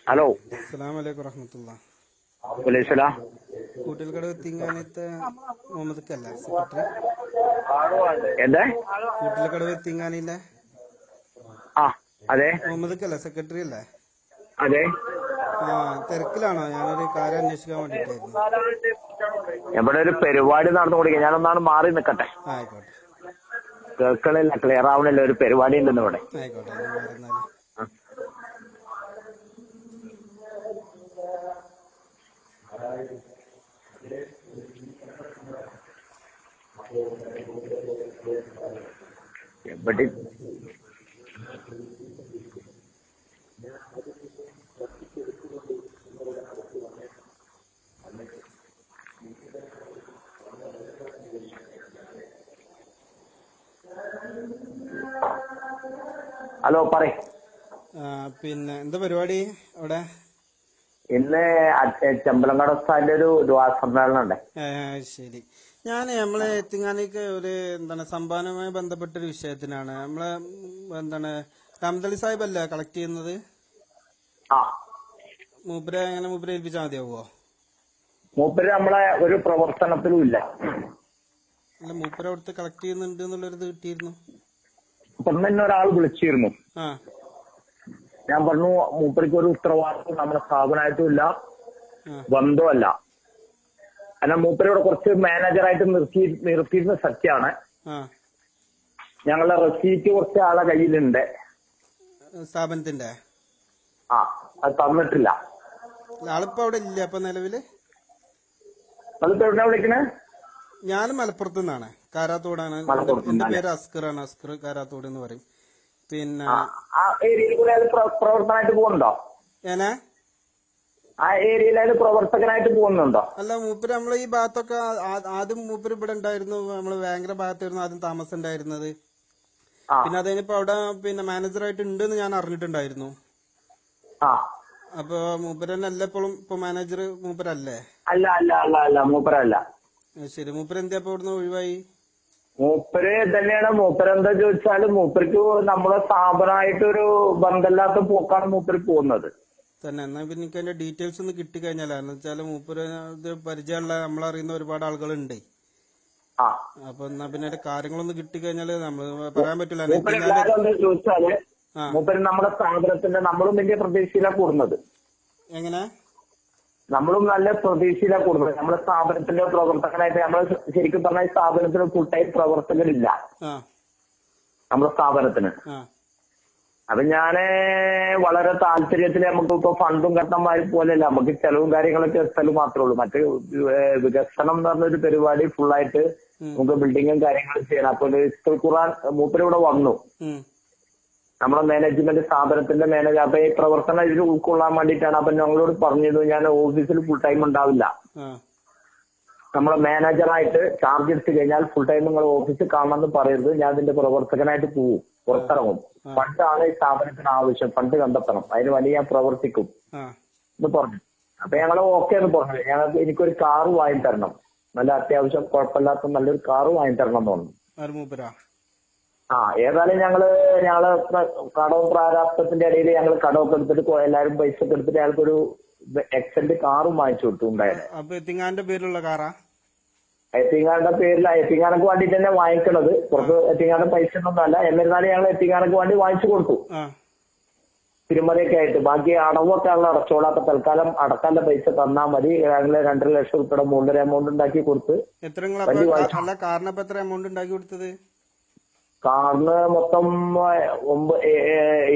Hello, അസ്സലാമലൈക്കും വറഹ്മത്തുള്ളാഹി. വലൈസലാം. കൂട്ടിൽക്കടവ് തിങ്ങാനത്തെ മുഹമ്മദ് അല്ല സെക്രട്ടറി? എന്താ? കൂട്ടിൽക്കടവ് തിങ്ങാനിലെ ആ അതെ മുഹമ്മദ് അല്ല സെക്രട്ടറി അല്ലേ? അതെ. ആ, തിരക്കിലാണോ? ഞാനൊരു കാര്യം അന്വേഷിക്കാൻ വേണ്ടിട്ടായിരുന്നു. ഇവിടെ ഒരു പരിപാടി നടന്നുകൊടുക്കുക. ഞാനൊന്നാണ് മാറി നിൽക്കട്ടെ. ആയിക്കോട്ടെ കേൾക്കണില്ല, ക്ലിയർ ആവണില്ല. ഒരു പരിപാടി ഉണ്ടെന്ന് ഇവിടെ. ആയിക്കോട്ടെ, ഞാൻ മാറുന്നാല്. എവിടെ ഹലോ പറയ്. പിന്നെ എന്താ പരിപാടി അവിടെ? ഇന്ന് ചെമ്പലങ്ങാട് ഉസ്താദിന്റെ ഒരു ദുആ സമ്മേളനം ഉണ്ട്. ശരി. നമ്മളെ എത്തിങ്ങാനേക്ക് ഒരു സംഭാവനയുമായി ബന്ധപ്പെട്ടൊരു വിഷയത്തിനാണ്. എന്താണ് റംദലി സാഹിബ് അല്ലേ കളക്ട് ചെയ്യുന്നത്? ആ, മൂപ്പരെ ഏൽപ്പിച്ചാൽ മതിയാവോ? മൂപ്പര് നമ്മളെ ഒരു പ്രവർത്തനത്തിലും ഇല്ല. അല്ല, മൂപ്പര് അവിടുത്തെ കളക്ട് ചെയ്യുന്നുണ്ട് എന്നുള്ളൊരിത് കിട്ടിയിരുന്നു. അപ്പൊ ഇന്ന് ഒരാൾ വിളിച്ചിരുന്നു. ആ, ഞാൻ പറഞ്ഞു മൂപ്പർക്ക് ഒരു ഉത്തരവാദിത്വം നമ്മുടെ സ്ഥാപനമായിട്ടും ഇല്ല, ബന്ധമല്ല. കാരണം മൂപ്പരിവിടെ കുറച്ച് മാനേജറായിട്ട് നിർത്തിയിരുന്ന സത്യമാണ്. ഞങ്ങളുടെ റെസീറ്റ് കുറച്ച് ആളെ കയ്യിലുണ്ട് സ്ഥാപനത്തിന്റെ. ആ, അത് തന്നിട്ടില്ല. ആളിപ്പോ അവിടെ ഇല്ല അപ്പൊ നിലവില്? അതിപ്പോ എവിടെയാ വിളിക്കണേ? ഞാൻ മലപ്പുറത്ത് നിന്നാണ്, കാരാത്തോടാണ്. എന്റെ പേര് അസ്കറാണ്, അസ്കർ കാരാത്തോട് എന്ന് പറയും. പിന്നെ ആ ഏരിയയിൽ കൂടെ അത് പ്രവർത്തനമായിട്ട് പോകുന്നുണ്ടോ? ആ ഏരിയയിൽ അത് പ്രവർത്തകനായിട്ട് പോകുന്നുണ്ടോ? അല്ല, മൂപ്പര് നമ്മളെ ഈ ഭാഗത്തൊക്കെ ആദ്യം മൂപ്പര് ഇവിടെ ഉണ്ടായിരുന്നു. നമ്മള് ഭയങ്കര ഭാഗത്തായിരുന്നു ആദ്യം താമസം ഉണ്ടായിരുന്നത്. പിന്നെ അതിനിപ്പോ അവിടെ മാനേജറായിട്ട് ഉണ്ടെന്ന് ഞാൻ അറിഞ്ഞിട്ടുണ്ടായിരുന്നു. അപ്പൊ മൂപ്പര് തന്നെ അല്ല ഇപ്പോഴും ഇപ്പൊ മാനേജർ മൂപ്പരല്ലേ? അല്ല അല്ല അല്ല അല്ല മൂപ്പരല്ല. ശരി. മൂപ്പര് എന്താ ഇപ്പൊ ഇവിടുന്ന് ഒഴിവായി? മൂപ്പര് തന്നെയാണ്. മൂപ്പരെന്താ ചോദിച്ചാല് മൂപ്പർക്ക് നമ്മളെ സ്ഥാപനമായിട്ടൊരു ബന്ധമില്ലാത്ത പോക്കാണ് മൂപ്പര് പോകുന്നത് തന്നെ. എന്നാ പിന്നെ എനിക്ക് അതിന്റെ ഡീറ്റെയിൽസ് ഒന്ന് കിട്ടിക്കഴിഞ്ഞാൽ, എന്ന് വെച്ചാല് മൂപ്പര് ഇത് പരിചയമുള്ള നമ്മളറിയുന്ന ഒരുപാട് ആളുകളുണ്ട്. അപ്പൊ എന്നാ പിന്നെ അതിന്റെ കാര്യങ്ങളൊന്ന് കിട്ടിക്കഴിഞ്ഞാല് നമ്മള് പറയാൻ പറ്റില്ല. ചോദിച്ചാല് മൂപ്പര് നമ്മുടെ സ്ഥാപനത്തിന്റെ നമ്മളും വലിയ പ്രതീക്ഷയിലാണ് കൂടുന്നത്. എങ്ങനെ? നമ്മളും നല്ല പ്രതീക്ഷയിലാണ് കൂടുന്നത്. നമ്മുടെ സ്ഥാപനത്തിന്റെ പ്രവർത്തകനായിട്ട് നമ്മൾ ശരിക്കും പറഞ്ഞാൽ സ്ഥാപനത്തിന് ഫുൾ ടൈം പ്രവർത്തകരില്ല നമ്മുടെ സ്ഥാപനത്തിന്. അപ്പൊ ഞാന് വളരെ താല്പര്യത്തിൽ നമുക്കിപ്പോ ഫണ്ടും കട്ടന്മാരെ പോലെയല്ല, നമുക്ക് ചെലവും കാര്യങ്ങളൊക്കെ എത്തലും മാത്രമേ ഉള്ളൂ. മറ്റ് വികസനം എന്ന് പറഞ്ഞൊരു പരിപാടി ഫുള്ളായിട്ട് നമുക്ക് ബിൽഡിങ്ങും കാര്യങ്ങളും ചെയ്യണം. അപ്പൊ ഖുർആൻ മൂപ്പരിവിടെ വന്നു, നമ്മുടെ മാനേജ്മെന്റ് സ്ഥാപനത്തിന്റെ മാനേജർ. അപ്പൊ ഈ പ്രവർത്തനം ഇതിൽ ഉൾക്കൊള്ളാൻ വേണ്ടിയിട്ടാണ്. അപ്പൊ ഞങ്ങളോട് പറഞ്ഞിരുന്നു ഞാൻ ഓഫീസിൽ ഫുൾ ടൈം ഉണ്ടാവില്ല, നമ്മളെ മാനേജറായിട്ട് ചാർജ് എടുത്തു കഴിഞ്ഞാൽ ഫുൾ ടൈം നിങ്ങൾ ഓഫീസിൽ കാണണമെന്ന് പറയരുത്, ഞാൻ ഇതിന്റെ പ്രവർത്തകനായിട്ട് പോവും, പുറത്തിറങ്ങും. ഫണ്ടാണ് ഈ സ്ഥാപനത്തിന് ആവശ്യം, ഫണ്ട് കണ്ടെത്തണം, അതിന് വേണ്ടി ഞാൻ പ്രവർത്തിക്കും എന്ന് പറഞ്ഞു. അപ്പൊ ഞങ്ങള് ഓക്കെ എന്ന് പറഞ്ഞു. ഞങ്ങൾക്ക് എനിക്കൊരു കാറ് വാങ്ങി തരണം, നല്ല അത്യാവശ്യം കുഴപ്പമില്ലാത്ത നല്ലൊരു കാറ് വാങ്ങി തരണം എന്ന് പറഞ്ഞു. ഏതായാലും ഞങ്ങള് കടവും പ്രാരാബ്ദത്തിന്റെ ഇടയിൽ ഞങ്ങൾ കടമൊക്കെ എടുത്തിട്ട് എല്ലാരും പൈസ ഒക്കെ എടുത്തിട്ട് ഞങ്ങൾക്കൊരു എക്സെന്റ് കാറും വാങ്ങിച്ചു കൊടുത്തു. ഉണ്ടായത് എത്തിങ്ങാന്റെ പേരിലുള്ള കാറാ? എത്തിങ്ങാന്റെ പേരില. എത്തിങ്ങാനക്ക് വേണ്ടിട്ട് തന്നെ വാങ്ങിക്കണത്. പുറത്ത് എത്തിങ്ങാന്റെ പൈസ ഒന്നും അല്ല. എന്നിരുന്നാലും ഞങ്ങൾ എത്തിങ്ങാനക്ക് വേണ്ടി വാങ്ങിച്ചു കൊടുത്തു, തിരുമലയൊക്കെ ആയിട്ട്. ബാക്കി അടവൊക്കെ ഞങ്ങൾ അടച്ചോളാം, അപ്പൊ തൽക്കാലം അടക്കാനുള്ള പൈസ തന്നാൽ മതി. ഞങ്ങള് 2.5 ലക്ഷം രൂപയുടെ മുകളിൽ എമൗണ്ട് ഉണ്ടാക്കി കൊടുത്ത്. കാറിനപ്പോ എത്ര എമൗണ്ട് ഉണ്ടാക്കി കൊടുത്തത്? കാറിന് മൊത്തം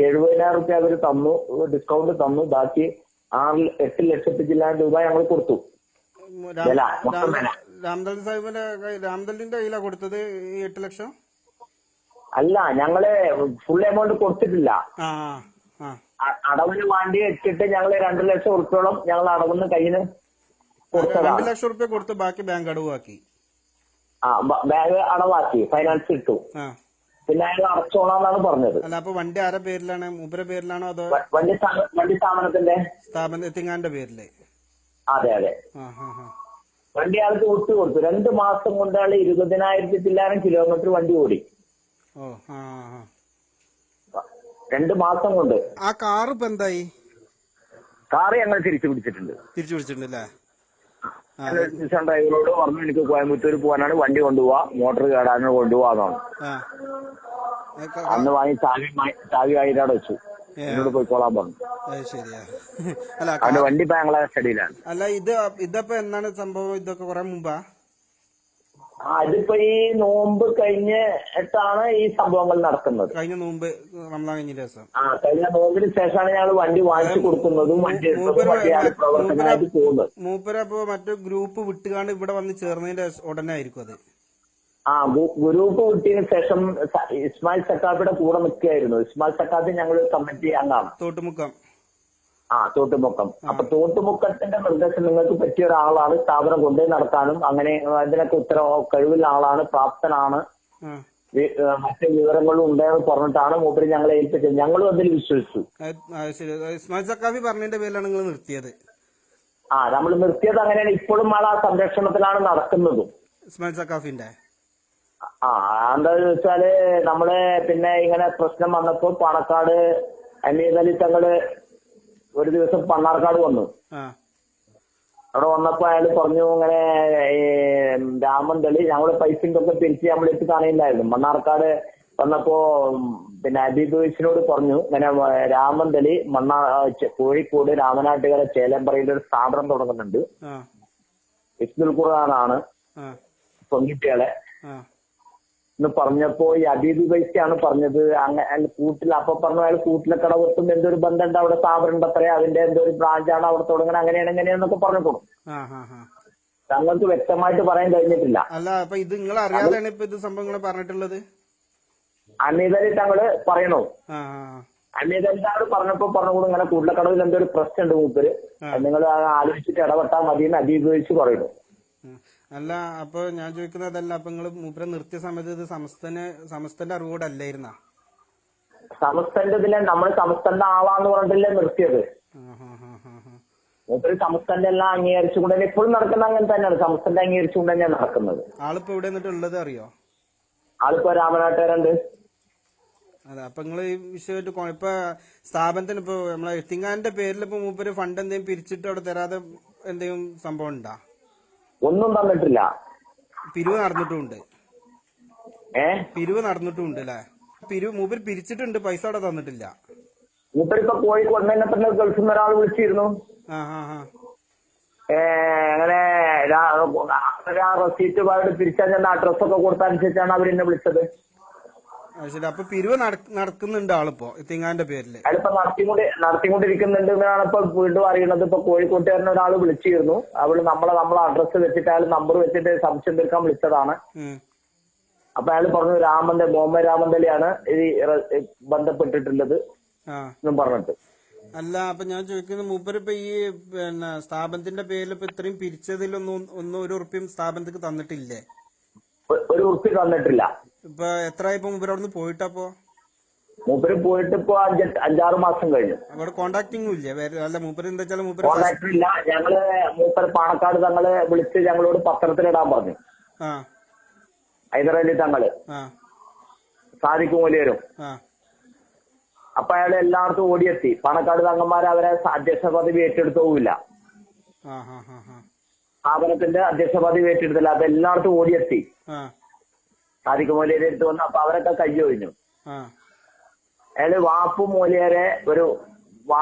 70,000 റുപ്യ അവര് തന്നു, ഡിസ്കൗണ്ട് തന്നു. ബാക്കി 8 ലക്ഷത്തി ചില്ലാനം രൂപ ഞങ്ങൾ കൊടുത്തു. രാംദൽ സാഹിബിന്റെ രാംദലിന്റെ കയ്യിലാ കൊടുത്തത് ഈ 8 ലക്ഷം? അല്ല, ഞങ്ങള് ഫുൾ എമൗണ്ട് കൊടുത്തിട്ടില്ല. അടവിന് വേണ്ടി വെച്ചിട്ട് ഞങ്ങള് 2 ലക്ഷം ഉറുപ്പോളം ഞങ്ങൾ അടവിന് കയ്യിന് കൊടുത്തതാണ്. 2 ലക്ഷം റുപ്യ കൊടുത്ത് ബാക്കി ബാങ്ക് അടവാക്കി. ബാങ്ക് അടവാക്കി, ഫൈനാൻസ് ഇട്ടു. പിന്നെ അയാൾ അടച്ചോളാന്നാണ് പറഞ്ഞത്. അല്ല, അപ്പൊ വണ്ടി ആരുടെ പേരിലാണ്? മൂപ്പരുടെ പേരിലാണോ അതോ വണ്ടി എത്തിങ്ങാന്റെ പേരില്? അതെ അതെ. വണ്ടി ആൾക്ക് വിട്ടു കൊടുത്തു. 2 മാസം കൊണ്ട് ആള് 20,000 ചില്ലാനം കിലോമീറ്റർ വണ്ടി ഓടി. 2 മാസം കൊണ്ട്. ആ കാറ് ഇപ്പൊ എന്തായി? കാറ് ഞങ്ങൾ തിരിച്ചു പിടിച്ചിട്ടുണ്ട്. ഡ്രൈവറോട് പറഞ്ഞു എനിക്ക് കോയമ്പത്തൂർ പോകാനാണ്, വണ്ടി കൊണ്ടുപോവാ, മോട്ടോർ കേടാനും കൊണ്ടുപോവാന്നാണ്. അന്ന് വാങ്ങി ചാവി ആയിരാടെ വെച്ചു, എന്നോട് പോയിക്കോളാൻ പറഞ്ഞു. അവന്റെ വണ്ടി ഇപ്പൊ ഞങ്ങളെ സ്റ്റഡിയിലാണ്. അല്ല ഇതപ്പോ എന്താണ് സംഭവം? ഇതൊക്കെ കുറെ മുമ്പാ? അതിപ്പോ ഈ നോമ്പ് കഴിഞ്ഞിട്ടാണ് ഈ സംഭവങ്ങൾ നടക്കുന്നത്. കഴിഞ്ഞ നോമ്പ് റമദാൻ കഴിഞ്ഞ ദിവസം. കഴിഞ്ഞ നോമ്പിന് ശേഷമാണ് ഞങ്ങൾ വണ്ടി വാങ്ങിച്ചു കൊടുക്കുന്നതും വണ്ടി പ്രവർത്തനമായിട്ട് പോകുന്നത്. മൂപ്പരപ്പോ മറ്റു ഗ്രൂപ്പ് വിട്ടുകാണ്ട് ഇവിടെ വന്ന് ചേർന്നതിന്റെ ഉടനെ ആയിരിക്കും അത്. ഗ്രൂപ്പ് വിട്ടതിന് ശേഷം ഇസ്മായിൽ സക്കാഫിയുടെ കൂടെ നിൽക്കുകയായിരുന്നു. ഇസ്മായിൽ സക്കാഫി ഞങ്ങൾ കമ്മിറ്റി അംഗമാണ്. തോട്ടുമുക്കം. തോട്ടുമുക്കം. അപ്പൊ തോട്ടുമുക്കത്തിന്റെ നിർദ്ദേശം നിങ്ങൾക്ക് പറ്റിയ ഒരാളാണ്, സ്ഥാപനം കൊണ്ടുപോയി നടത്താനും അങ്ങനെ അതിനൊക്കെ കഴിവുള്ള ആളാണ്, പ്രാപ്തനാണ്, മറ്റു വിവരങ്ങളും ഉണ്ടെന്ന് പറഞ്ഞിട്ടാണ് മൂപ്പര് ഞങ്ങളെ ഏൽപ്പിച്ചത്. ഞങ്ങളും അതിൽ വിശ്വസിച്ചു. ഇസ്മായിൽ സക്കാഫി പറഞ്ഞതിന്റെ പേരിലാണ് നിങ്ങൾ നിർത്തിയത്? നമ്മൾ നിർത്തിയത് അങ്ങനെയാണ്. ഇപ്പോഴും ആൾ ആ സംരക്ഷണത്തിലാണ് നടക്കുന്നതും. ഇസ്മായിൽ സക്കാഫിന്റെ എന്താന്ന് വെച്ചാല് നമ്മള് പിന്നെ ഇങ്ങനെ പ്രശ്നം വന്നപ്പോ പാണക്കാട് അമീദ് അലി തങ്ങള് ഒരു ദിവസം പണ്ണാർക്കാട് വന്നു. അവിടെ വന്നപ്പോ അയാൾ പറഞ്ഞു ഇങ്ങനെ രാമന്തളി ഞങ്ങള് പൈസയും ഒക്കെ തിരിച്ച് നമ്മളെടുത്ത് കാണില്ലായിരുന്നു. മണ്ണാർക്കാട് വന്നപ്പോ പിന്നെ അബീബ് വൈസിനോട് പറഞ്ഞു ഇങ്ങനെ രാമന്തളി കോഴിക്കോട് രാമനാട്ടുകര ചേലമ്പറയിൽ ഒരു സ്ഥാപനം തുടങ്ങുന്നുണ്ട്, ഇസ്തുൽ ഖുർആനാണ് പെൺകുട്ടികളെ എന്ന് പറഞ്ഞപ്പോ ഈ അബീബ് വൈസിയാണ് പറഞ്ഞത്. അങ്ങനെ കൂട്ടിൽ അപ്പൊ പറഞ്ഞു അയാൾ കൂട്ടിലെ കടവത്തും എന്തൊരു ബന്ധമുണ്ട്, അവിടെ സ്ഥാപനം ഉണ്ട് അത്രേ, അതിന്റെ എന്തോ ഒരു ബ്രാഞ്ചാണ് അവിടെ തുടങ്ങണം, അങ്ങനെയാണ് എങ്ങനെയാന്നൊക്കെ പറഞ്ഞോളൂ. തങ്ങൾക്ക് വ്യക്തമായിട്ട് പറയാൻ കഴിഞ്ഞിട്ടില്ല. അല്ല അപ്പൊ ഇത് നിങ്ങൾ അറിയാതെയാണ് ഇപ്പൊ ഇത് സംഭവങ്ങൾ പറഞ്ഞിട്ടുള്ളത്? അമീദ് അലി തങ്ങള് പറയണോ? അമീദ് അലി തങ്ങൾ പറഞ്ഞപ്പോ പറഞ്ഞുകൂടും ഇങ്ങനെ കൂട്ടിലക്കടവിൽ എന്തോ ഒരു പ്രശ്നമുണ്ട് മൂപ്പര്, നിങ്ങൾ ആലോചിച്ചിട്ട് ഇടപെട്ടാൽ മതിയെന്ന് അബീബ് വൈസ് പറയുന്നു. അല്ല അപ്പൊ ഞാൻ ചോദിക്കുന്നതല്ല, അപ്പൊ നിങ്ങള് മൂപ്പരെ നിർത്തിയ സമയത്ത് ഇത് സമസ്തന്റെ അറിവോടല്ലായിരുന്ന? സമസ്തന്റെ ഇതിലെ നമ്മൾ സമസ്തന്റെ ആളാന്ന് പറഞ്ഞിട്ടല്ലേ നിർത്തിയത്. മൂപ്പര് സമസ്തന്റെ എല്ലാം അംഗീകരിച്ചുകൊണ്ട് തന്നെ ഇപ്പോഴും നടക്കുന്ന അങ്ങനെ തന്നെയാണ്, സമസ്തന്റെ അംഗീകരിച്ചുകൊണ്ട് തന്നെയാണ് നടക്കുന്നത്. ആളിപ്പോ എവിടെ നിന്നിട്ടുള്ളത് അറിയോ? ആളിപ്പോ രാമനാട്ടുകാരുണ്ട്. അതെ. അപ്പൊ നിങ്ങൾ ഈ വിഷയമായിട്ട് ഇപ്പൊ സ്ഥാപനത്തിന് ഇപ്പൊ നമ്മളെ എത്തിങ്ങാന്റെ പേരിൽ ഇപ്പൊ മൂപ്പര് ഫണ്ട് എന്തെങ്കിലും പിരിച്ചിട്ട് അവിടെ തരാതെ എന്തെങ്കിലും സംഭവം ഉണ്ടാ? ഒന്നും തന്നിട്ടില്ല. പിരിവ് നടന്നിട്ടുണ്ട്. പിരിവ് നടന്നിട്ടുണ്ട് അല്ലെ? മൂപ്പര് പിരിച്ചിട്ടുണ്ട്, പൈസ അവിടെ തന്നിട്ടില്ല. മൂപ്പരിപ്പോ കോഴിക്കോട് തന്നെ ഗൾഫിൽ നിന്ന് ഒരാൾ വിളിച്ചിരുന്നു. അങ്ങനെ റെസീറ്റ് പിരിച്ചാൽ ചെന്ന അഡ്രസ്സൊക്കെ കൊടുത്തനുസരിച്ചാണ് അവരെന്നെ വിളിച്ചത്. ശരി. അപ്പൊ പിരിവ് നടക്കുന്നുണ്ട് ആളിപ്പോ എത്തിങ്ങാന്റെ പേരില്? അയാളിപ്പോ നടത്തിക്കൊണ്ടിരിക്കുന്നുണ്ട് എന്നാണ് ഇപ്പൊ വീണ്ടും അറിയുന്നത്. ഇപ്പൊ കോഴിക്കോട്ടുകാരനെ ഒരാൾ വിളിച്ചിരുന്നു. നമ്മളെ അഡ്രസ്സ് വെച്ചിട്ട് അയാൾ നമ്പർ വെച്ചിട്ട് സംശയം തീർക്കാൻ വിളിച്ചതാണ്. അപ്പൊ അയാൾ പറഞ്ഞു മുഹമ്മദ് രാമന്തലിയാണ് ഇത് ബന്ധപ്പെട്ടിട്ടുള്ളത് എന്നും പറഞ്ഞിട്ട്. അല്ല അപ്പൊ ഞാൻ ചോദിക്കുന്നത് മൂപ്പരിപ്പോ ഈ പിന്നെ സ്ഥാപനത്തിന്റെ പേരിൽ ഇപ്പൊ ഇത്രയും പിരിച്ചതിലൊന്നും ഒരു ഉറുപ്പ്യം സ്ഥാപനത്തിക്ക് തന്നിട്ടില്ലേ? ഒരു ഉറുപ്പ്യ തന്നിട്ടില്ല. ഇപ്പൊ എത്ര ഇപ്പൊ മൂപ്പര് അവിടെ നിന്ന് പോയിട്ടപ്പോ? മൂപ്പര് പോയിട്ട് ഇപ്പൊ 5-6 മാസം കഴിഞ്ഞു. അവിടെ കോണ്ടാക്ടിങ്ങും ഇല്ലേ? അല്ല മൂപ്പര് എന്താ വെച്ചാൽ മൂപ്പര് കോണ്ടാക്ട് ഇല്ല. മൂപ്പര് പാണക്കാട് തങ്ങള് വിളിച്ച് ഞങ്ങളോട് പത്രത്തിലിടാൻ പറഞ്ഞു. ഹൈദരലി തങ്ങള് സാദിഖ് മൂല്യരും. അപ്പൊ അയാൾ എല്ലായിടത്തും ഓടിയെത്തി. പാണക്കാട് തങ്ങന്മാരെ അവരെ അധ്യക്ഷ പദവി ഏറ്റെടുത്തോവില്ല, സ്ഥാപനത്തിന്റെ അധ്യക്ഷ പദവി ഏറ്റെടുത്തില്ല. അപ്പൊ എല്ലായിടത്തും ഓടിയെത്തി. സാദിഖ് മൂല്യരെ എടുത്ത് വന്നു. അപ്പൊ അവരൊക്കെ കയ്യൊഴിഞ്ഞു. അയാള് വാപ്പു മൂല്യരെ ഒരു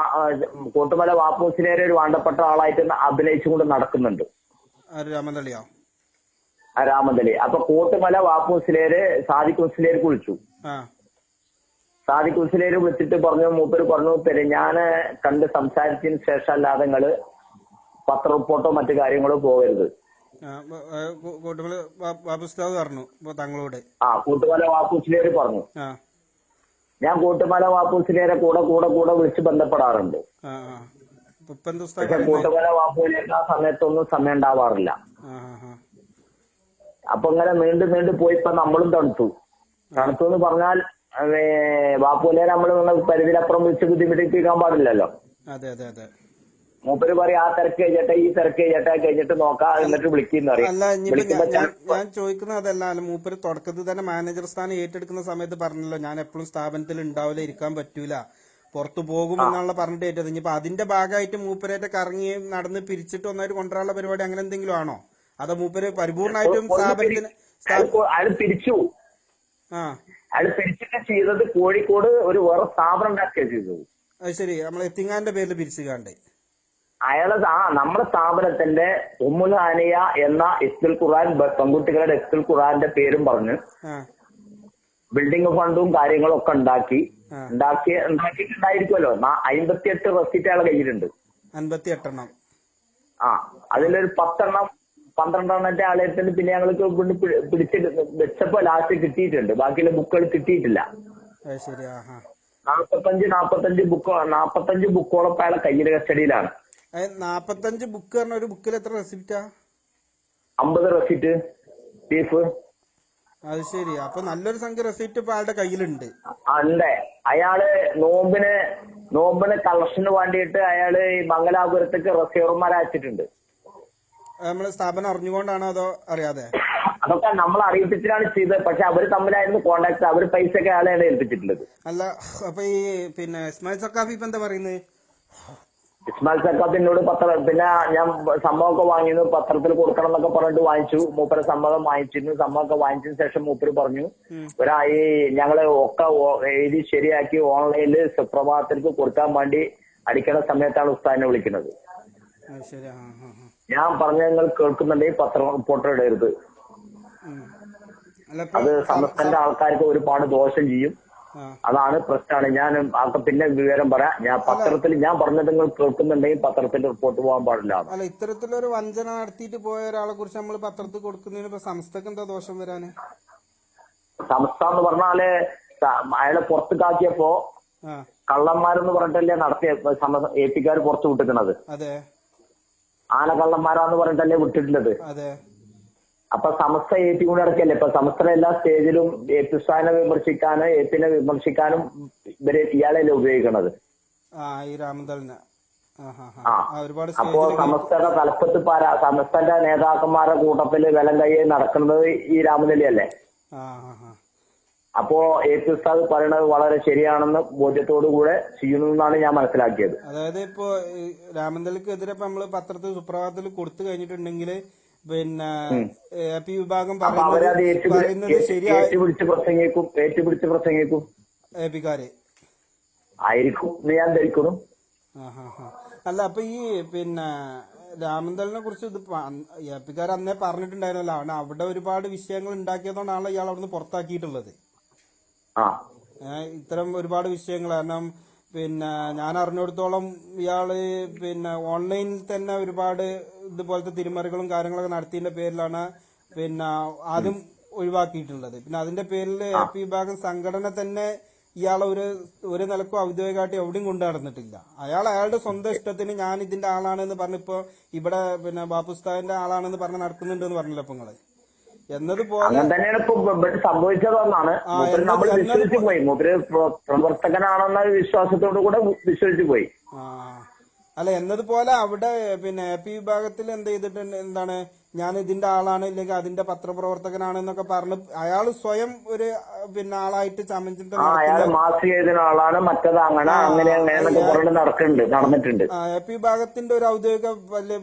കോട്ടുമല വാപ്പു മുസ്ലിയാരെ ഒരു വേണ്ടപ്പെട്ട ആളായിട്ട് അഭിനയിച്ചുകൊണ്ട് നടക്കുന്നുണ്ട്. രാമന്തലി. അപ്പൊ കോട്ടുമല വാപ്പു മുസ്ലിയാര് സാദിഖ് മുസ്ലിയാർക്ക് വിളിച്ചു. സാദിഖ് മുസ്ലിയാര് വിളിച്ചിട്ട് പറഞ്ഞു, മൂപ്പര് പറഞ്ഞു, ഞാന് കണ്ട് സംസാരിച്ചതിന് ശേഷം അല്ലാതെ നിങ്ങള് പത്ര റിപ്പോർട്ടോ മറ്റു കാര്യങ്ങളോ പോകരുത്. കൂട്ടുമല വാപ്പുസ്ലിയാര് പറഞ്ഞു. ഞാൻ കൂട്ടുമല വാപ്പുസ്ലിയാരെ കൂടെ വിളിച്ച് ബന്ധപ്പെടാറുണ്ട്. പക്ഷെ കൂട്ടുമല വാപ്പുസ്ലിയാർക്ക് ആ സമയത്തൊന്നും സമയം ഉണ്ടാവാറില്ല. അപ്പൊ ഇങ്ങനെ നീണ്ടു പോയി ഇപ്പൊ നമ്മളും തണുത്തു എന്ന് പറഞ്ഞാൽ വാപ്പുസ്ലിയാരെ നമ്മള് പരിധിയിലപ്പുറം വിളിച്ച് ബുദ്ധിമുട്ടിപ്പിക്കാൻ പാടില്ലല്ലോ. മൂപ്പര് പറയും ആ തിരക്ക് കഴിഞ്ഞിട്ട് ഈ തിരക്ക് കഴിഞ്ഞിട്ട് നോക്കാം എന്നിട്ട് വിളിക്കുന്ന പറയും. അല്ല ഞാൻ ചോദിക്കുന്നത് അതല്ല. മൂപ്പര് തുടക്കത്തിൽ തന്നെ മാനേജർ സ്ഥാനം ഏറ്റെടുക്കുന്ന സമയത്ത് പറഞ്ഞല്ലോ ഞാൻ എപ്പോഴും സ്ഥാപനത്തിൽ ഉണ്ടാവില്ല, ഇരിക്കാൻ പറ്റൂല, പുറത്തു പോകും എന്നുള്ള പറഞ്ഞിട്ട് ഏറ്റത്. ഇനിയിപ്പോ അതിന്റെ ഭാഗമായിട്ട് മൂപ്പരേറ്റ കറങ്ങി നടന്ന് പിരിച്ചിട്ട് ഒന്നായിട്ട് കൊണ്ടുവരാനുള്ള പരിപാടി അങ്ങനെ എന്തെങ്കിലും ആണോ? അതോ മൂപ്പര് പരിപൂർണമായിട്ടും സ്ഥാപനത്തിന് അയാൾ പിരിച്ചു. അയാൾ പിരിച്ചിട്ട് ചെയ്തത് കോഴിക്കോട് ഒരു വേറെ സ്ഥാപനം ഉണ്ടാക്കിയ ചെയ്തത്. അത് ശരി, നമ്മളെ എത്തിങ്ങാന്റെ പേരിൽ പിരിച്ചുകാണ്ടേ അയാള് നമ്മുടെ സ്ഥാപനത്തിന്റെ ഉമ്മുൽ ഹാനിയ എന്ന ഇസ്തുൽ ഖുർആൻ പെൺകുട്ടികളുടെ ഇസ്തുൽ ഖുർആന്റെ പേരും പറഞ്ഞ് ബിൽഡിംഗ് ഫണ്ടും കാര്യങ്ങളും ഒക്കെ ഉണ്ടാക്കിയിട്ടുണ്ടായിരിക്കുമല്ലോ. 58 റെസിറ്റ് അയാളെ കയ്യിലുണ്ട്. 58 അതിലൊരു 12 ആളെത്തിന് പിന്നെ ഞങ്ങൾക്ക് പിടിച്ച് വെച്ചപ്പോ ലാസ്റ്റ് കിട്ടിയിട്ടുണ്ട്. ബാക്കിയുള്ള ബുക്കുകൾ കിട്ടിയിട്ടില്ല. 45 ബുക്കോളം അയാളെ കയ്യിലെ കസ്റ്റഡിയിലാണ്. 45 ബുക്ക് പറഞ്ഞ ഒരു ബുക്കിൽ എത്ര റെസിപ്റ്റാ? 50 റെസിപ്റ്റ് ബീഫ്. അത് ശരി, അപ്പൊ നല്ലൊരു സംഖ്യ റെസിപ്റ്റ് ഇപ്പൊ ആളുടെ കയ്യിലുണ്ട്. ഉണ്ട്. അയാള് നോമ്പിന് കളക്ഷന് വേണ്ടിയിട്ട് അയാള് ഈ മംഗലാപുരത്തേക്ക് റെസീവർമാരെ അയച്ചിട്ടുണ്ട്. നമ്മള് സ്ഥാപനം അറിഞ്ഞുകൊണ്ടാണോ അതോ അറിയാതെ? അതൊക്കെ നമ്മൾ അറിയിപ്പിച്ചിട്ടാണ് ചെയ്തത്. പക്ഷെ അവര് തമ്മിലായിരുന്നു കോണ്ടാക്ട്. അവര് പൈസ ഒക്കെ ആളെയാണ് ഏൽപ്പിച്ചിട്ടുള്ളത്. അല്ല, അപ്പൊ ഈ ഇസ്മായിൽ സക്കാഫി ഇപ്പൊ എന്താ പറയുന്നത്? ഇസ്മായിൽ സക്കാഫി എന്നോട് പിന്നെ ഞാൻ സമ്മതമൊക്കെ വാങ്ങിയിരുന്നു, പത്രത്തിൽ കൊടുക്കണം എന്നൊക്കെ പറഞ്ഞിട്ട് വാങ്ങിച്ചു. മൂപ്പര് സമ്മതം വാങ്ങിച്ചിരുന്നു. സമ്മതമൊക്കെ വാങ്ങിച്ചതിന് ശേഷം മൂപ്പര് പറഞ്ഞു ഞങ്ങള് ഒക്കെ എഴുതി ശരിയാക്കി ഓൺലൈനിൽ സുപ്രഭാതത്തിലേക്ക് കൊടുക്കാൻ വേണ്ടി അടിക്കണ സമയത്താണ് ഉസ്താദിനെ വിളിക്കുന്നത്. ഞാൻ പറഞ്ഞ നിങ്ങൾ കേൾക്കുന്നുണ്ടെങ്കിൽ പത്രം റിപ്പോർട്ടർ ഇടരുത്. അത് സമസ്തന്റെ ആൾക്കാർക്ക് ഒരുപാട് ദോഷം ചെയ്യും. അതാണ് പ്രശ്നമാണ്. ഞാൻ പിന്നെ വിവരം പറയാം. ഞാൻ പത്രത്തിൽ ഞാൻ പറഞ്ഞത് നിങ്ങൾ കേൾക്കുന്നുണ്ടെങ്കിൽ പത്രത്തിൽ റിപ്പോർട്ട് പോകാൻ പാടില്ല. അല്ല, ഇത്തരത്തിലൊരു വഞ്ചന നടത്തിയിട്ട് പോയ ഒരാളെ കുറിച്ച് നമ്മൾ പത്രത്തിൽ കൊടുക്കുന്നതിന് ഇപ്പൊ സംസ്ഥക്ക് എന്താ ദോഷം വരാന്? സംസ്ഥ എന്ന് പറഞ്ഞാല് അയാളെ പുറത്തേക്കാക്കിയപ്പോ കള്ളന്മാരെന്ന് പറഞ്ഞിട്ടല്ലേ നടത്തിയ എപിക്കാർ പുറത്തു വിട്ടിരിക്കണത്. ആനക്കള്ളന്മാരാന്ന് പറഞ്ഞിട്ടല്ലേ വിട്ടിട്ടുള്ളത്. അപ്പൊ സമസ്ത ഏറ്റി കൊണ്ട് ഇറക്കിയല്ലേ. ഇപ്പൊ സമസ്ത എല്ലാ സ്റ്റേജിലും ഏറ്റുസ്ഥാനെ വിമർശിക്കാനും ഏപ്പിനെ വിമർശിക്കാനും ഇയാളല്ലേ ഉപയോഗിക്കണത്. അപ്പോ സമസ്തയുടെ തലപ്പത്ത് സമസ്തന്റെ നേതാക്കന്മാരുടെ കൂട്ടത്തില് വെലം കൈ നടക്കുന്നത് ഈ രാമനെല്ലിയല്ലേ. അപ്പോ ഏറ്റുസ്ഥാദ് പറയുന്നത് വളരെ ശരിയാണെന്ന് ബോധ്യത്തോടു കൂടെ ചെയ്യുന്നതെന്നാണ് ഞാൻ മനസ്സിലാക്കിയത്. അതായത് ഇപ്പോ രാമനെല്ലിക്കെതിരെ നമ്മള് പത്രത്തിൽ സുപ്രഭാതത്തിൽ കൊടുത്തു കഴിഞ്ഞിട്ടുണ്ടെങ്കിൽ പിന്നെ വിഭാഗം പറയുന്നത് ഏറ്റുപിടിച്ച് പ്രസംഗിക്കും ഏപിക്കാര് ആയിരിക്കും ഞാൻ ധരിക്കുന്നു. അല്ല, അപ്പൊ ഈ പിന്നെ രാമന്തലിനെ കുറിച്ച് ഇത് ഏപിക്കാർ അന്നേ പറഞ്ഞിട്ടുണ്ടായിരുന്നല്ലോ. അവിടെ ഒരുപാട് വിഷയങ്ങൾ ഉണ്ടാക്കിയതുകൊണ്ടാണല്ലോ ഇയാൾ അവിടുന്ന് പുറത്താക്കിയിട്ടുള്ളത്. ഇത്തരം ഒരുപാട് വിഷയങ്ങൾ. കാരണം പിന്നെ ഞാൻ അറിഞ്ഞിടത്തോളം ഇയാള് പിന്നെ ഓൺലൈനിൽ തന്നെ ഒരുപാട് ഇതുപോലത്തെ തിരിമറികളും കാര്യങ്ങളൊക്കെ നടത്തിയതിന്റെ പേരിലാണ് പിന്നെ ആദ്യം ഒഴിവാക്കിയിട്ടുള്ളത്. പിന്നെ അതിന്റെ പേരിൽ എപി വിഭാഗം സംഘടന തന്നെ ഇയാളെ ഒരു നിലക്കും ഔദ്യോഗികമായിട്ട് എവിടെയും കൊണ്ടു നടന്നിട്ടില്ല. അയാളുടെ സ്വന്തം ഇഷ്ടത്തിന് ഞാൻ ഇതിന്റെ ആളാണെന്ന് പറഞ്ഞിപ്പോ ഇവിടെ പിന്നെ ബാപ്പുസ്താദിന്റെ ആളാണെന്ന് പറഞ്ഞ് നടക്കുന്നുണ്ട് എന്ന് പറഞ്ഞല്ലോ ഇപ്പൊ നിങ്ങള്. അങ്ങനെ തന്നെയാണ് ഇപ്പൊ സംഭവിച്ചതെന്നാണ് നമ്മൾ വിശ്വസിച്ചു പോയി. മൂപ്പര് പ്രവർത്തകനാണെന്ന വിശ്വാസത്തോടു കൂടെ വിശ്വസിച്ചു പോയി. അല്ല, എന്നതുപോലെ അവിടെ പിന്നെ എപി വിഭാഗത്തിൽ എന്ത് ചെയ്തിട്ടുണ്ട്, എന്താണ് ഞാൻ ഇതിന്റെ ആളാണ് ഇല്ലെങ്കിൽ അതിന്റെ പത്രപ്രവർത്തകനാണ് എന്നൊക്കെ പറഞ്ഞ് അയാൾ സ്വയം ഒരു പിന്നെ ആളായിട്ട് ചമഞ്ഞിട്ട് മാസ് ചെയ്ത ആളാണ് മറ്റത് നടന്നിട്ടുണ്ട്. എപി വിഭാഗത്തിന്റെ ഒരു ഔദ്യോഗിക വലിയ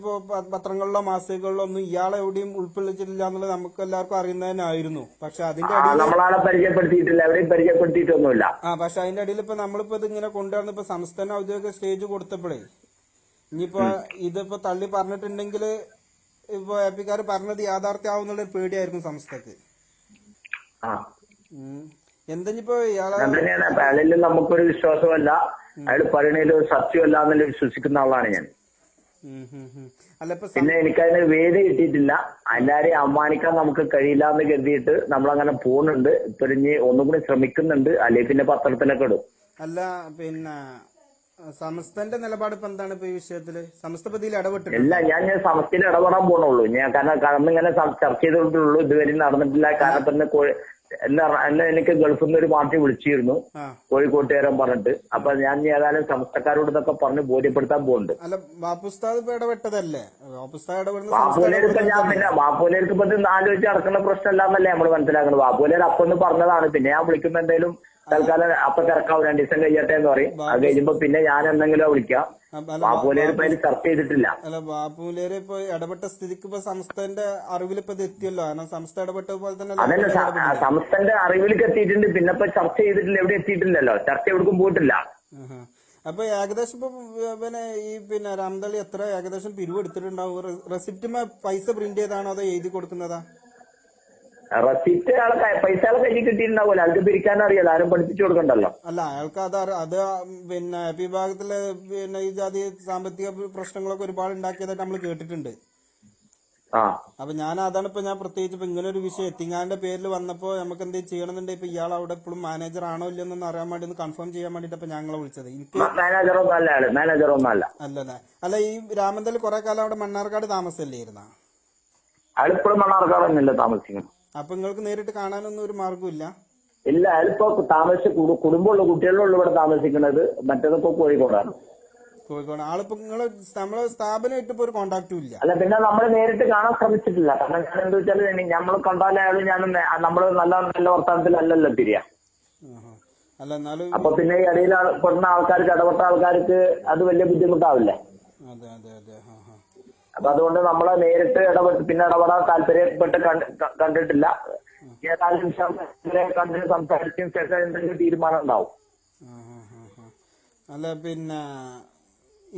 പത്രങ്ങളിലോ മാസികകളിലോ ഒന്നും ഇയാളെ എവിടെയും ഉൾക്കൊള്ളിച്ചിട്ടില്ല എന്നുള്ളത് നമുക്ക് എല്ലാവർക്കും അറിയുന്നതിനായിരുന്നു. പക്ഷെ അതിന്റെ പരിചയപ്പെടുത്തിയിട്ടൊന്നുമില്ല. പക്ഷെ അതിന്റെ അടിയിൽ ഇപ്പൊ നമ്മളിപ്പോ ഇതിങ്ങനെ കൊണ്ടുവന്ന് ഇപ്പൊ സംസ്ഥാന ഔദ്യോഗിക സ്റ്റേജ് കൊടുത്തപ്പോഴേ ഇനിയിപ്പോ ഇതിപ്പോ തള്ളി പറഞ്ഞിട്ടുണ്ടെങ്കിൽ ഇപ്പൊ എപിക്കാർ പറഞ്ഞത് യാഥാർത്ഥ്യമാവുന്നുള്ള പേടിയായിരിക്കും സംസ്ഥക്ക്. എന്തിപ്പോ ഇയാളെ നമുക്കൊരു വിശ്വാസമല്ല, അയാൾ പറയണതിൽ സത്യമല്ല എന്നല്ല വിശ്വസിക്കുന്ന ആളാണ് ഞാൻ. പിന്നെ എനിക്കതിന് വേദി കിട്ടിയിട്ടില്ല. എല്ലാരെയും അമ്മാനിക്കാൻ നമുക്ക് കഴിയില്ല എന്ന് കരുതിയിട്ട് നമ്മളങ്ങനെ പോകുന്നുണ്ട്. ഇപ്പൊ ഇനി ഒന്നും കൂടി ശ്രമിക്കുന്നുണ്ട്. അല്ലെങ്കിൽ പിന്നെ പത്രത്തിലൊക്കെ ഇടും. അല്ല, പിന്നെ സമസ്തന്റെ നിലപാട് ഇപ്പൊ എന്താണ് ഇപ്പൊ ഈ വിഷയത്തില്? സമസ്തപതിയിൽ ഇടപെട്ടില്ല. ഇല്ല, ഞാൻ സമസ്തയിൽ ഇടപെടാൻ പോണുള്ളൂ. ഞാൻ കാരണം ഇങ്ങനെ ചർച്ച ചെയ്തിട്ടുള്ളൂ. ഇതുവരെ നടന്നിട്ടില്ല. കാരണം തന്നെ എന്നെ എനിക്ക് ഗൾഫിൽ നിന്ന് ഒരു പാർട്ടി വിളിച്ചിരുന്നു, കോഴിക്കോട്ടുകാരൻ പറഞ്ഞിട്ട്. അപ്പൊ ഞാൻ ഏതായാലും സമസ്തക്കാരോട് ഇതൊക്കെ പറഞ്ഞ് ബോധ്യപ്പെടുത്താൻ പോകുന്നുണ്ട്. അല്ല ബാപ്പുസ്താദ് ഇടപെട്ടതല്ലേ? ബാപ്പുലേർക്ക് ഞാൻ പിന്നെ ബാപ്പുലേക്ക് ഇപ്പൊ ആലോചിച്ച് നടക്കുന്ന പ്രശ്നമല്ലാന്നല്ലേ നമ്മൾ മനസ്സിലാക്കുന്നത്. ബാപ്പുലേർ അപ്പൊന്ന് പറഞ്ഞതാണ്. പിന്നെ ഞാൻ വിളിക്കുന്ന എന്തായാലും തൽക്കാലം അപ്പൊ തിരക്കാവും, 2 ദിവസം കഴിയട്ടെ എന്ന് പറയും. അത് കഴിയുമ്പോ പിന്നെ ഞാൻ എന്തെങ്കിലും വിളിക്കാം. ബാപ്പുലേർ ഇപ്പൊ അതിൽ ചർച്ച ചെയ്തിട്ടില്ല. അല്ല ബാപ്പുലേര് ഇപ്പൊ ഇടപെട്ട സ്ഥിതിക്ക് ഇപ്പൊ സംസ്ഥന്റെ അറിവിൽ ഇപ്പൊ ഇത് എത്തിയല്ലോ. കാരണം സംസ്ഥ ഇടപെട്ട പോലെ തന്നെ അതന്നെ സംസ്ഥന്റെ അറിവിലേക്ക് എത്തിയിട്ടുണ്ട്. പിന്നെ ഇപ്പൊ ചർച്ച ചെയ്തിട്ടില്ല, എവിടെ എത്തിയിട്ടില്ലല്ലോ, ചർച്ച എവിടേക്കും പോയിട്ടില്ല. അപ്പൊ ഏകദേശം ഇപ്പൊ പിന്നെ രാമതളി എത്ര ഏകദേശം പിരിവ് എടുത്തിട്ടുണ്ടാവും? റെസിപ്റ്റ് പൈസ പ്രിന്റ് ചെയ്താണോ അതോ എഴുതി കൊടുക്കുന്നതാ? റെസിപ്റ്റ് പൈസ കയ്യിൽ കിട്ടിയിട്ടുണ്ടാവുമല്ലോ, അയാൾക്ക് പിരിക്കാൻ അറിയാലോ, ആരും പഠിപ്പിച്ചു കൊടുക്കണ്ടല്ലോ. അല്ല അയാൾക്ക് അത് പിന്നെ വിഭാഗത്തിലെ പിന്നെ ഈ ജാതി സാമ്പത്തിക പ്രശ്നങ്ങളൊക്കെ ഒരുപാട് ഉണ്ടാക്കിയതായിട്ട് നമ്മൾ കേട്ടിട്ടുണ്ട്. അപ്പൊ അതാണ് ഇപ്പൊ ഞാൻ പ്രത്യേകിച്ച് ഇപ്പൊ ഇങ്ങനെ ഒരു വിഷയം എത്തിങ്ങാന്റെ പേരിൽ വന്നപ്പോ നമുക്ക് എന്തെങ്കിലും ചെയ്യണമെന്നുണ്ടെങ്കിൽ ഇപ്പൊ ഇയാൾ അവിടെ എപ്പോഴും മാനേജർ ആണോ ഇല്ലെന്നൊന്ന് അറിയാൻ വേണ്ടി ഒന്ന് കൺഫേം ചെയ്യാൻ വേണ്ടിട്ട് ഇപ്പൊ ഞങ്ങളെ വിളിച്ചത്. അല്ലല്ലേ? അല്ല ഈ രാമന്തൽ കുറെ കാലം അവിടെ മണ്ണാർക്കാട് താമസമല്ലായിരുന്ന? അയാളിപ്പോഴും മണ്ണാർക്കാട് തന്നെയല്ലേ താമസിക്കുന്നത്. അപ്പൊ നിങ്ങൾക്ക് നേരിട്ട് കാണാനൊന്നും ഒരു മാർഗമില്ല? ഇല്ല, അയാളിപ്പോ കുടുംബമുള്ള കുട്ടികളുള്ള ഇവിടെ താമസിക്കുന്നത്. മറ്റേതൊക്കെ കോഴിക്കോടാണ്. കോഴിക്കോട് ആളിപ്പോ നിങ്ങള് നമ്മളെ സ്ഥാപനമായിട്ട് ഇപ്പൊ ഒരു കോണ്ടാക്റ്റും ഇല്ല. അല്ല പിന്നെ നമ്മൾ നേരിട്ട് കാണാൻ ശ്രമിച്ചിട്ടില്ല. കാരണം ഞാൻ എന്താ വെച്ചാൽ നമ്മൾ കണ്ടാലും ഞാനും നമ്മള് നല്ല വർത്തമാനത്തിലല്ലല്ലോ തിരിയാ. അല്ല എന്നാലും അപ്പൊ പിന്നെ ഈ ഇടയിൽ പെടുന്ന ആൾക്കാർക്ക്, ഇടപെട്ട ആൾക്കാർക്ക് അത് വലിയ ബുദ്ധിമുട്ടാവില്ലേ? അതെ അതെ അതെ. അപ്പൊ അതുകൊണ്ട് നമ്മളെ നേരിട്ട് പിന്നെ ഇടപെടാൻ താല്പര്യപ്പെട്ട് കണ്ടിട്ടില്ല. ഏതായാലും കണ്ടിട്ട് സംസാരിച്ചതിന് ശേഷം എന്തെങ്കിലും തീരുമാനം ഉണ്ടാവും. അല്ല പിന്നെ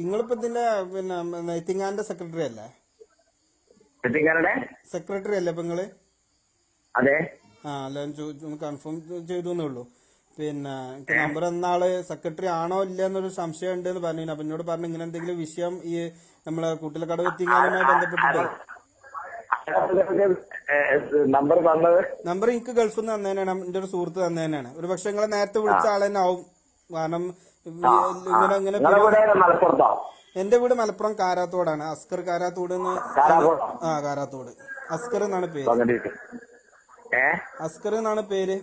നിങ്ങളിപ്പോ ഇതിന്റെ പിന്നെ എത്തിങ്ങാന്റെ സെക്രട്ടറി അല്ലേ? എത്തിങ്ങാരുടെ സെക്രട്ടറി അല്ലേ ഇപ്പൊ നിങ്ങള്? അതെ. അല്ല കൺഫേം ചെയ്തു ഉള്ളൂ. പിന്നെ നമ്പർ എന്നാള് സെക്രട്ടറി ആണോ ഇല്ല എന്നൊരു സംശയം ഉണ്ട് എന്ന് പറഞ്ഞു. അപ്പൊ എന്നോട് പറഞ്ഞു ഇങ്ങനെ എന്തെങ്കിലും വിഷയം ഈ നമ്മളെ കൂട്ടിലക്കടവ് എത്തിങ്ങാനുമായി ബന്ധപ്പെട്ടിട്ട്. നമ്പർ എനിക്ക് ഗൾഫിൽ നിന്ന് തന്നേനാണ്, എന്റെ ഒരു സുഹൃത്ത് തന്നേനാണ്. ഒരു പക്ഷെ നിങ്ങളെ നേരത്തെ വിളിച്ച ആൾ തന്നെ ആവും. കാരണം ഇങ്ങനെ എന്റെ വീട് മലപ്പുറം കാരാത്തോടാണ്. അസ്കർ കാരാത്തോട്. കാരാത്തോട് അസ്കർ എന്നാണ് പേര്. അസ്കർ എന്നാണ് പേര്.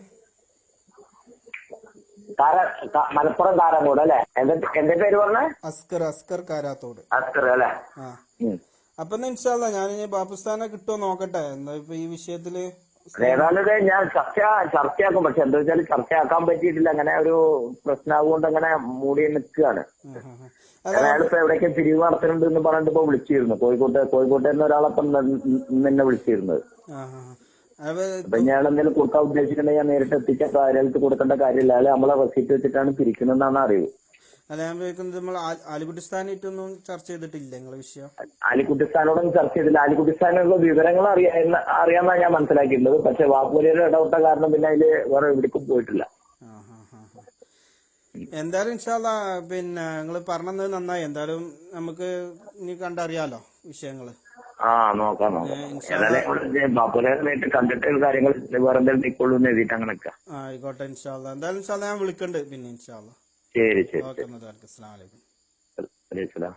മലപ്പുറം കാരാത്തോട് അല്ലെ? എന്റെ പേര് പറഞ്ഞ അസ്കർ കാരാത്തോട്. അസ്കർ അല്ലെ? അപ്പൊ ഇൻഷാ അല്ലാഹ് ഞാൻ ബാപ്പുസ്ഥാനെ കിട്ടുമോ നോക്കട്ടെ. എന്താ ഇപ്പൊ ഈ വിഷയത്തില് ഏതാണ്ട് ഞാൻ ചർച്ചയാക്കും. പക്ഷെ എന്താ വെച്ചാൽ ചർച്ചയാക്കാൻ പറ്റിയിട്ടില്ല. അങ്ങനെ ഒരു പ്രശ്നമാകൊണ്ട് അങ്ങനെ മൂടി നിൽക്കുകയാണ്. അയാളിപ്പോ എവിടേക്കും പിരിവ് നടത്തുന്നുണ്ട് എന്ന് പറഞ്ഞിട്ട് ഇപ്പൊ വിളിച്ചിരുന്നു. കോഴിക്കോട്ട് തന്നെ ഒരാളപ്പം നിന്നെ വിളിച്ചിരുന്നത്. അപ്പൊ ഞാൻ എന്തെങ്കിലും കൊടുക്കാൻ ഉദ്ദേശിക്കണമെങ്കിൽ ഞാൻ നേരിട്ട് എത്തിക്കാൻ കാര്യമായിട്ട് കൊടുക്കേണ്ട കാര്യമില്ല. അയാൾ നമ്മളെ റെസിപ്റ്റ് വെച്ചിട്ടാണ് പിരിക്കുന്നതെന്നാണ് അറിവ്. അല്ല ഞാൻ ചോദിക്കുന്നത് നമ്മൾ ആലിക്കുട്ടിസ്ഥാനായിട്ടൊന്നും ചർച്ച ചെയ്തിട്ടില്ല നിങ്ങളെ വിഷയം? ആലിക്കുട്ടിസ്ഥാനോടൊന്നും ചർച്ച ചെയ്തില്ല. ആലിക്കുട്ടിസ്ഥാനുള്ള വിവരങ്ങൾ അറിയാമെന്നാണ് ഞാൻ മനസ്സിലാക്കിയിട്ടുള്ളത്. പക്ഷെ വാപ്പുലിയുടെ ഇടപെട്ട കാരണം പിന്നെ അതില് വേറെ എവിടേക്കും പോയിട്ടില്ല. എന്തായാലും ഇൻഷാ അല്ലാഹ് പിന്നെ നിങ്ങൾ പറഞ്ഞത് നന്നായി. എന്തായാലും നമുക്ക് ഇനി കണ്ടറിയാലോ വിഷയങ്ങള്. നോക്കാം. ബാപ്പുലിനായിട്ട് കണ്ടിട്ട് കാര്യങ്ങൾ വേറെ എന്തെങ്കിലും നിൽക്കുള്ളൂ എന്ന് എഴുതിയിട്ട് അങ്ങനെ ആയിക്കോട്ടെ. ഇൻഷാ അല്ലാഹ് എന്തായാലും ഇൻഷാ അല്ലാഹ് ഞാൻ വിളിക്കണ്ട് പിന്നെ. ഇൻഷാ അല്ലാഹ്. ശരി ശരി. ഓക്കെ. അസ്സലാമു അലൈക്കും. അലൈക്കും സലാം.